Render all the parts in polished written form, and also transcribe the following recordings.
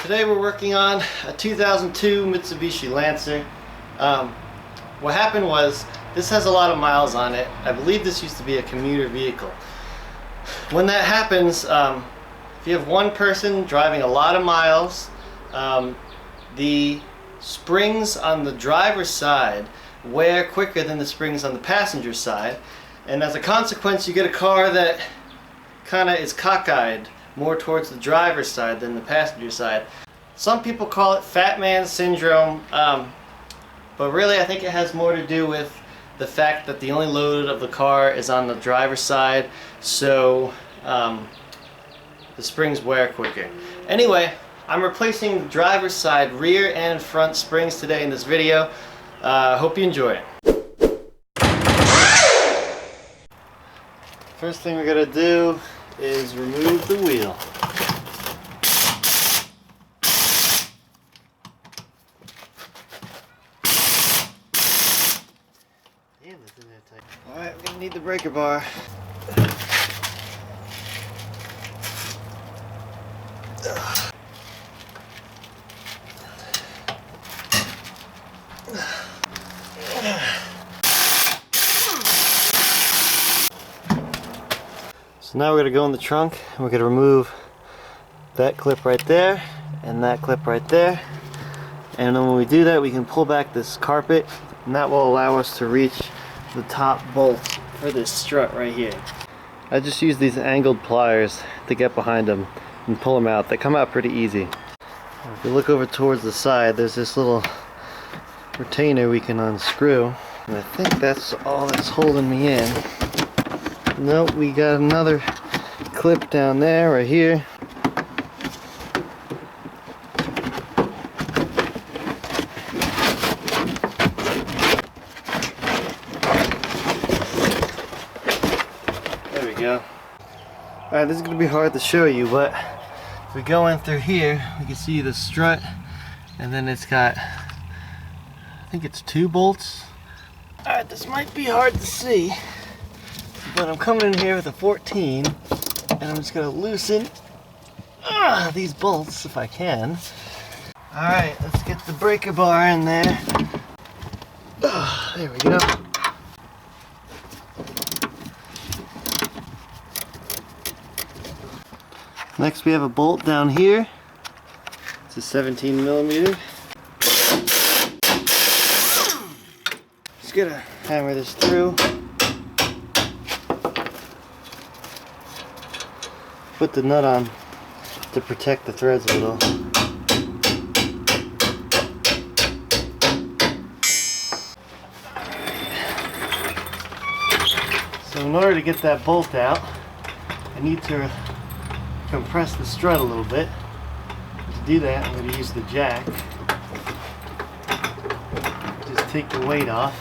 Today we're working on a 2002 Mitsubishi Lancer. What happened was, this has a lot of miles on it. I believe this used to be a commuter vehicle. When that happens, if you have one person driving a lot of miles, the springs on the driver's side wear quicker than the springs on the passenger side, and as a consequence you get a car that kind of is cockeyed more towards the driver's side than the passenger side. Some people call it fat man syndrome, but really I think it has more to do with the fact that the only load of the car is on the driver's side, so the springs wear quicker. Anyway, I'm replacing the driver's side rear and front springs today in this video. Hope you enjoy it. First thing we're gonna do is remove the wheel. Damn, that's in there tight. Alright, we're gonna need the breaker bar. So now we're going to go in the trunk and we're going to remove that clip right there and that clip right there, and then when we do that we can pull back this carpet, and that will allow us to reach the top bolt for this strut right here. I just use these angled pliers to get behind them and pull them out. They come out pretty easy. If you look over towards the side, there's this little retainer we can unscrew, and I think that's all that's holding me in. Nope, we got another clip down there, right here. There we go. Alright, this is going to be hard to show you, but if we go in through here, we can see the strut, and then it's got, I think it's 2 bolts. Alright, this might be hard to see, but I'm coming in here with a 14, and I'm just going to loosen these bolts if I can. Alright, let's get the breaker bar in there. There we go. Next we have a bolt down here. It's a 17 millimeter. Just gonna hammer this through. Put the nut on to protect the threads a little. So in order to get that bolt out, I need to compress the strut a little bit. To do that, I'm going to use the jack. Just take the weight off.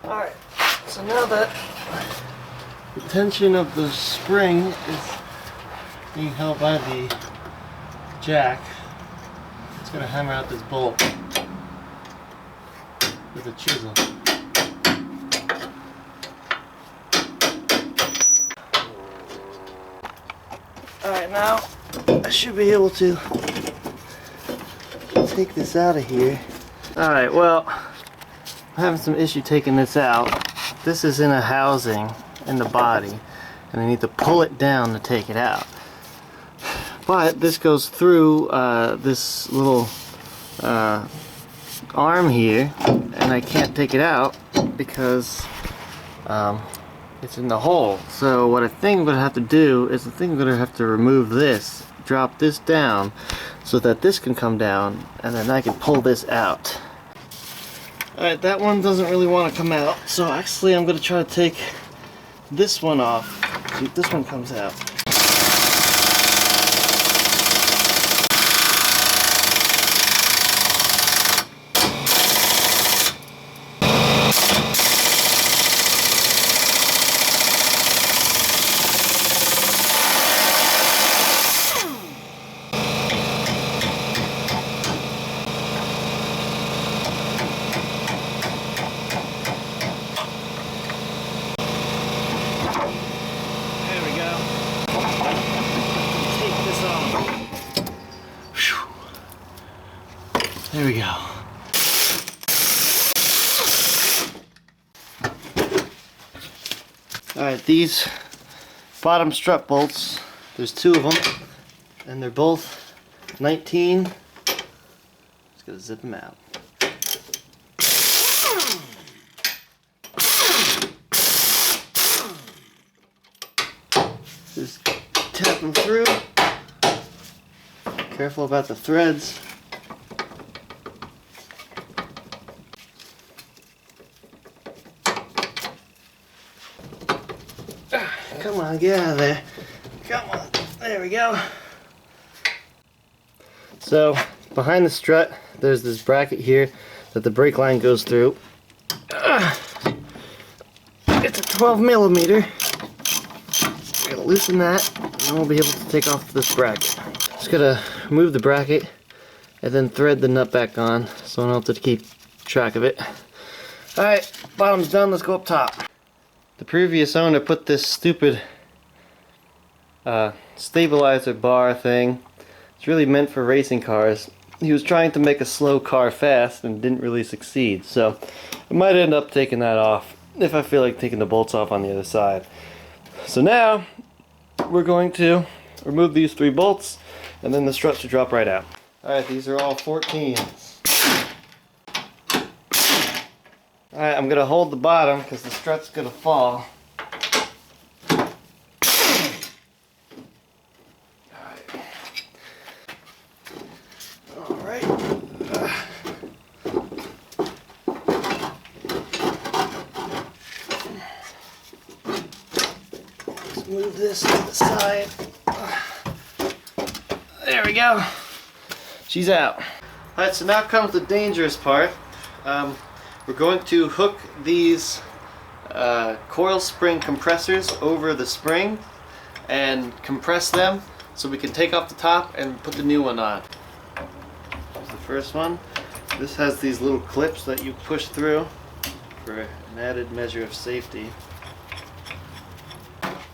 Alright, so now that the tension of the spring is being held by the jack, it's going to hammer out this bolt with a chisel. Alright, now I should be able to take this out of here. Alright, well, I'm having some issue taking this out. This is in a housing in the body, and I need to pull it down to take it out. But this goes through this little arm here, and I can't take it out because it's in the hole. So what I think I'm going to have to do is I'm going to have to remove this, drop this down so that this can come down, and then I can pull this out. Alright, that one doesn't really want to come out, so actually I'm going to try to take this one off. See if this one comes out. There we go. Alright, these bottom strut bolts, there's two of them, and they're both 19. Just gotta zip them out. Just tap them through. Careful about the threads. Come on, get out of there. Come on. There we go. So, behind the strut, there's this bracket here that the brake line goes through. It's a 12 millimeter. I'm gonna loosen that, and then we'll be able to take off this bracket. Just gotta remove the bracket and then thread the nut back on so I don't have to keep track of it. Alright, bottom's done, let's go up top. The previous owner put this stupid stabilizer bar thing. It's really meant for racing cars. He was trying to make a slow car fast and didn't really succeed, so I might end up taking that off if I feel like taking the bolts off on the other side. So now we're going to remove these 3 bolts and then the strut should drop right out. Alright, these are all 14s. Alright, I'm going to hold the bottom because the strut's going to fall. Alright. Let's move this to the side. There we go. She's out. Alright, so now comes the dangerous part. We're going to hook these coil spring compressors over the spring and compress them so we can take off the top and put the new one on. Here's the first one. This has these little clips that you push through for an added measure of safety.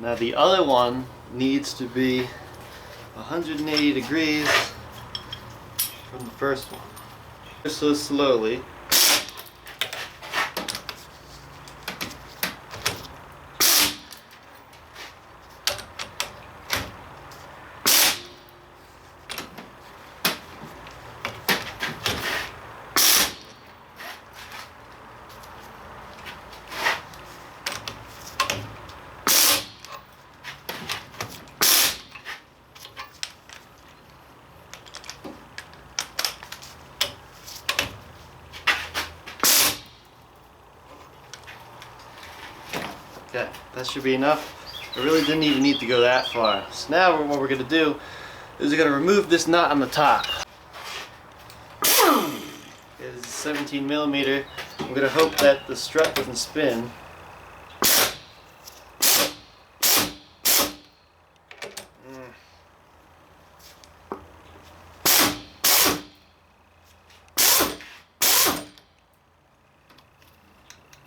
Now the other one needs to be 180 degrees from the first one. Just so slowly. Okay, that should be enough. I really didn't even need to go that far. So now what we're going to do is we're going to remove this nut on the top. It is 17 millimeter. I'm going to hope that the strut doesn't spin.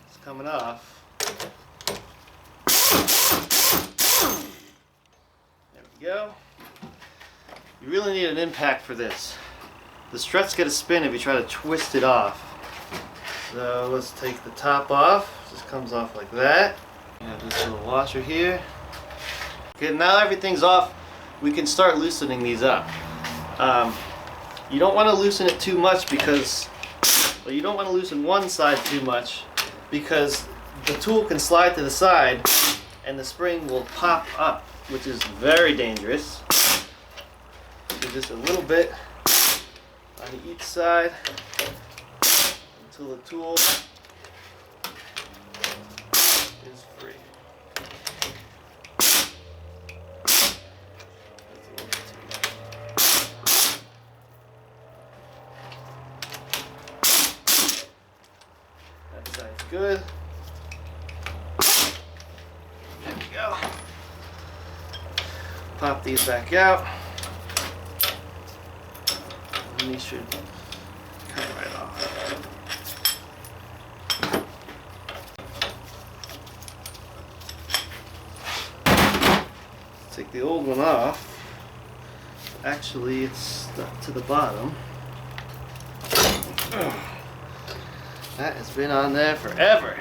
It's coming off. Go. You really need an impact for this. The strut's gonna spin if you try to twist it off. So let's take the top off. Just comes off like that. You have this little washer here. Okay, now everything's off, we can start loosening these up. You don't want to loosen it too much because, well, you don't want to loosen one side too much because the tool can slide to the side and the spring will pop up, which is very dangerous. Do just a little bit on each side until the tool is free. That side's good. There we go. Pop these back out, and these should come right off. Take the old one off. Actually, it's stuck to the bottom. That has been on there forever.